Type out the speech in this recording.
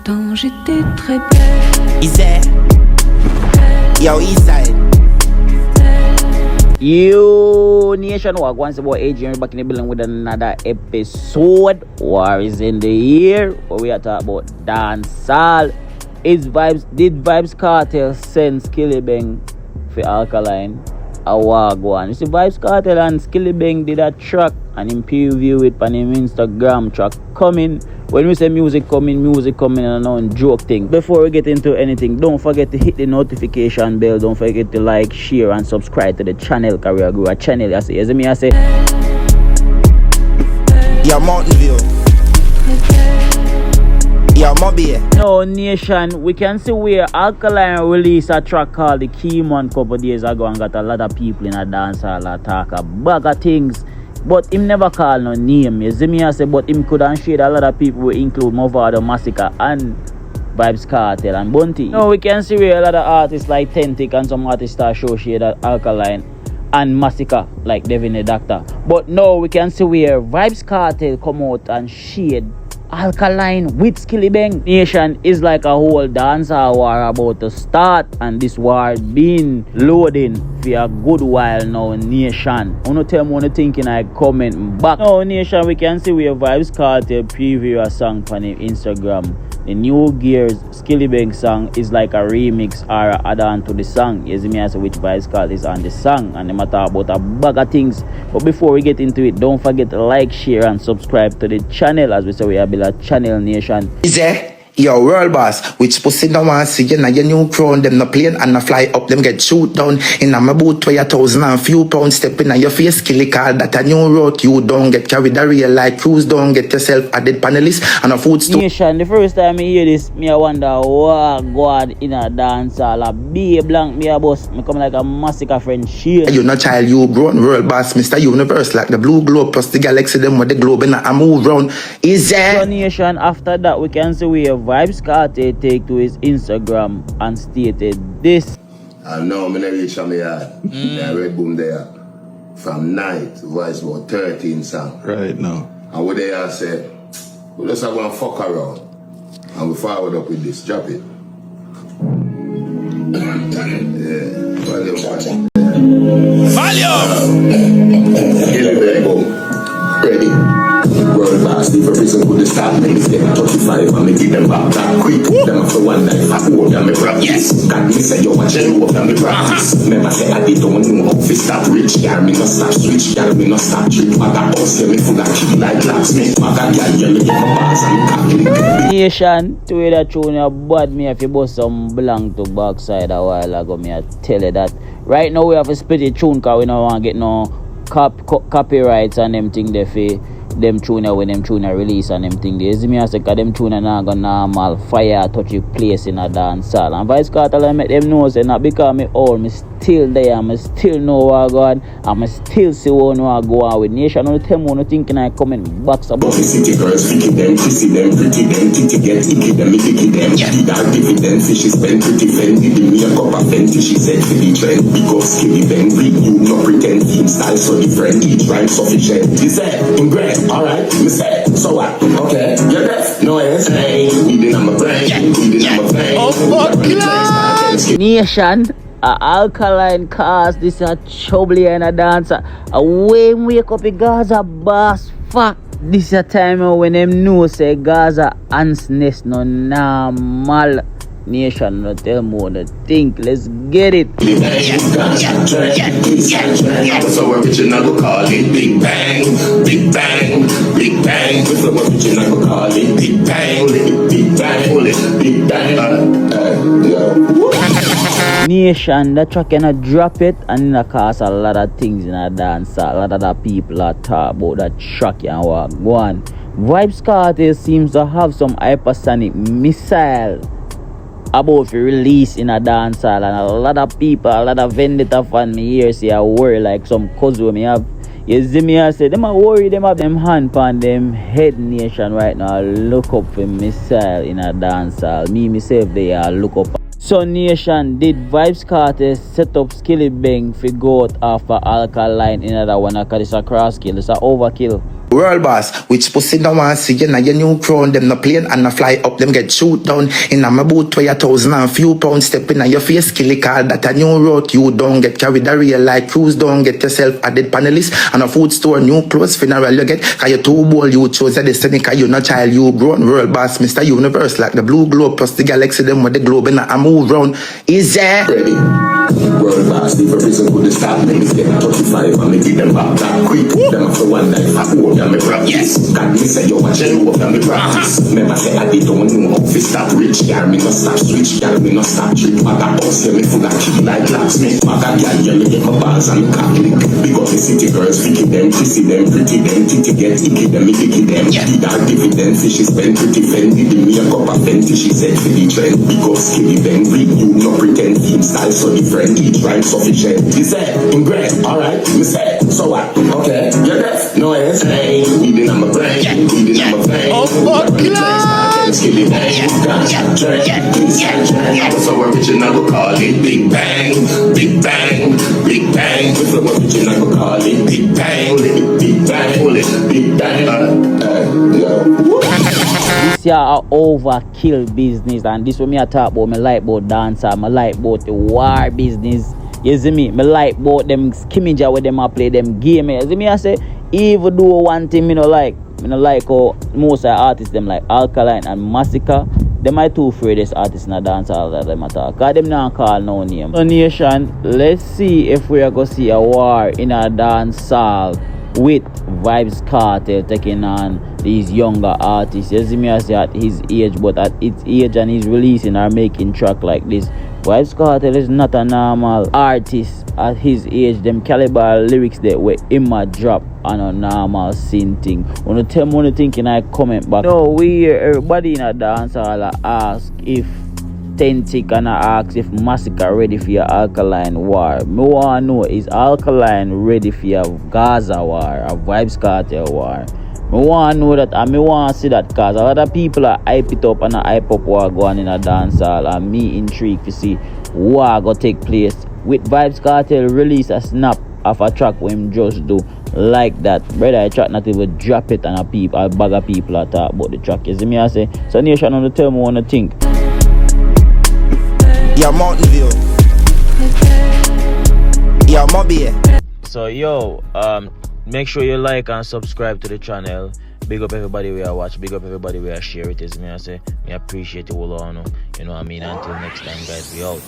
Pourtant j'étais très belle. Is there? Yo, Eastside. Yo, Nation Walk, once about Adrian back in the building with another episode. War is in the air, where we are talking about dancehall. Did Vybz Kartel send Skilibeng for Alkaline? A wagwan. You see, Vybz Kartel and Skilibeng did a track and him preview it on him Instagram track coming. When we say music coming and a joke thing. Before we get into anything, don't forget to hit the notification bell. Don't forget to like, share and subscribe to the channel. Cause we are growing a channel. I say. Yo, Mountain View. Yo, Mobby. No, Nation, we can see where Alkaline released a track called The Key Man couple days ago and got a lot of people in a dancehall attack a bag of things. But him never call no name. You see me I say, but him couldn't shade a lot of people will include Movado Massacre and Vybz Kartel and Bunty. No, we can see where a lot of artists like Tentic and some artists start show shade at Alkaline and Massacre like Devin the Doctor. But no, we can see where Vybz Kartel come out and shade Alkaline with Skilibeng. Nation is like a whole dancehall war about to start, and this war been loading for a good while now. Nation, I wanna tell me what you thinking. I comment back. Now, Nation, we can see where Vybz Kartel preview a song on Instagram. The New Gears Skilibeng song is like a remix or a add-on to the song. You see me as which Vybz Kartel is on the song, and they matter about a bag of things. But before we get into it, don't forget to like, share and subscribe to the channel. As we say, we are build a channel, Nation. Is there? Yo, world boss, which pussy no want see you now your new crown. Them no plane and no fly up, them get shoot down. In my boot weigh 1,000 and few pounds. Stepping on your face, killy call that a new road. You don't get carried a real life cruise. Don't get yourself added panelist and a food store. Nation, the first time I hear this, me I wonder what God in a dancehall. A be blank me a boss. Me come like a massacre friend shit. You no child, you grown world boss, Mr. Universe, like the blue globe plus the galaxy. Them with the globe and I move round. Is there? So, Nation, after that we can see where Vybz Kartel take to his Instagram and stated this. I know I'm gonna reach on my yard. Yeah, Red Boom there. From night, voice about 13 songs. Right now. And what they all said, well, let's have one fuck around. And we forward up with this. Drop it. Yeah, volume. Ready. World boss, leave a prison with the start. Make them 35 and me give them back that quick. Them for one night, I hold them me practice. Yes. God me say you watch and hold them me practice. Remember say I did don't know how to stop rich. Girl me no stop switch, girl me no stop trick. Maga boss, me full of key like blacksmith. Maga girl, you me get my bars and me cocky. Nation, to hear that tune you bad me if you bust some blank to backside a while ago. Me I tell you that. Right now we have to split the tune cause we don't want to get no copyrights and them thing they feel. Them tune when them tune release and them thing. They see me as like them tune not gonna normal fire touch your place in a dancehall. And Vybz Kartel I make them know say not because me old, me still there, me still know what go on, and me still see what go on with Nation. Only tell me what you thinking I comment box about. City girls, picky them, kissy them, pretty them, titty get icky them, me picky them. The dark dividend fishes spend pretty fendi. The me a cup of fenty, she said for the trend. Because Skilibeng big you no pretend. Team style so different, each rhyme sufficient. He said, in great. Alright, me say, so what? Okay, you're deaf, no it's weeding on my brain, weeding on my brain. Oh fuck Nation, a Alkaline cause this a trouble and a dancer. A way wake up in Gaza boss fuck. This a time when them know say Gaza ants nest no normal. Nation, no tell me what to think. Let's get it. So original go call it Big Bang, Big Bang, Big Bang. So original go call it Big Bang, Big Bang, Big Bang. Nation, that track can drop it and it cause a lot of things in a dance. A lot of the people are talk about that track and what go on. Vybz Kartel seems to have some hypersonic missile about to release in a dancehall, and a lot of people, a lot of vendetta fan me here say a worry like some cousin me have. You see me I say them a worry, them have them hand on them head. Nation right now look up for missile in a dancehall. Me myself they are look up. So Nation, did Vybz Kartel set up Skilibeng for go out after Alkaline in another one? Because it's a cross kill, it's a overkill. World boss, which pussy no want see you now your new crown. Them no plane and no fly up, them get shoot down. In a my boot weigh 1,000 and few pounds. Step in your face, skilly card that a new road. You don't get carried a real like cruise, don't get yourself added panelist. And a food store, new clothes, funeral you get. Cause you too bold, you chose a destiny, cause you no child, you grown. World boss, Mr. Universe, like the blue globe plus the galaxy, them with the globe in a move round. Is there? Ready. World boss, the prison couldn't stop me. Get 35 and me give them back that quick. Them after one life, I hold them me practice. God me say you watch and hope them me practice. Never say I did don't know how to stop rich. Girl me no stop switch, girl me no stop trick. Maga boss, yeah me full of key like locksmith. Maga girl, yeah me get my bars and me cocky. Big up the city girls, picky them, kissy them, pretty them, titty get icky them, me icky them. The dark dividend, fish is spent pretty fendi. The me a cup of fenty, she said for the trend. Because skilibeng, bring you no pretend. Team style so different, each rhyme sufficient. He said, in great, alright, me said, so what? Okay, you're deaf, no it's hey, weeding on my brain, weeding on my brain. Oh fuck, skilibeng, so original, we call it Big Bang, Big Bang, Big Bang. So original, we call it Big Bang, Big Bang, Big Bang. This year a overkill business, and this what me I talk about. Me like about dancer, me like about the war business. You see me? Me like about them skimmager where them a play them game. You see me? I say, even though one thing me no like how most of the artists them like Alkaline and Massacre. Them are two afraidest artists in the dancehall that them attack. Cause them not call no name. So nation, let's see if we are gonna see a war in a dancehall with Vybz Kartel taking on these younger artists. You see me, I say at his age, but at its age and he's releasing or making track like this. Vybz Kartel is not a normal artist at his age. Them caliber lyrics that where him a drop on a normal scene thing. Wanna tell me what you think in a comment back. No, we everybody in a dancehall ask if Authentic and I ask if Massacre ready for your Alkaline war. Me wanna know, is Alkaline ready for your Gaza war or Vybz Kartel war? Me wanna know that, and me wanna see that, cause a lot of people are hype it up and hype up what going in a dancehall, and me intrigued to see what go take place. With Vybz Kartel release a snap of a track when him just do like that, brother. I track not even drop it and a bag of people are talk about the track. You see me I say? So nation on the tell me what you think. Yeah, Mountain View. Yeah, Mobby. So yo, make sure you like and subscribe to the channel. Big up everybody we are watch. Big up everybody we are share it. Is me I say. Me appreciate you all. You know what I mean. Until next time, guys. We out.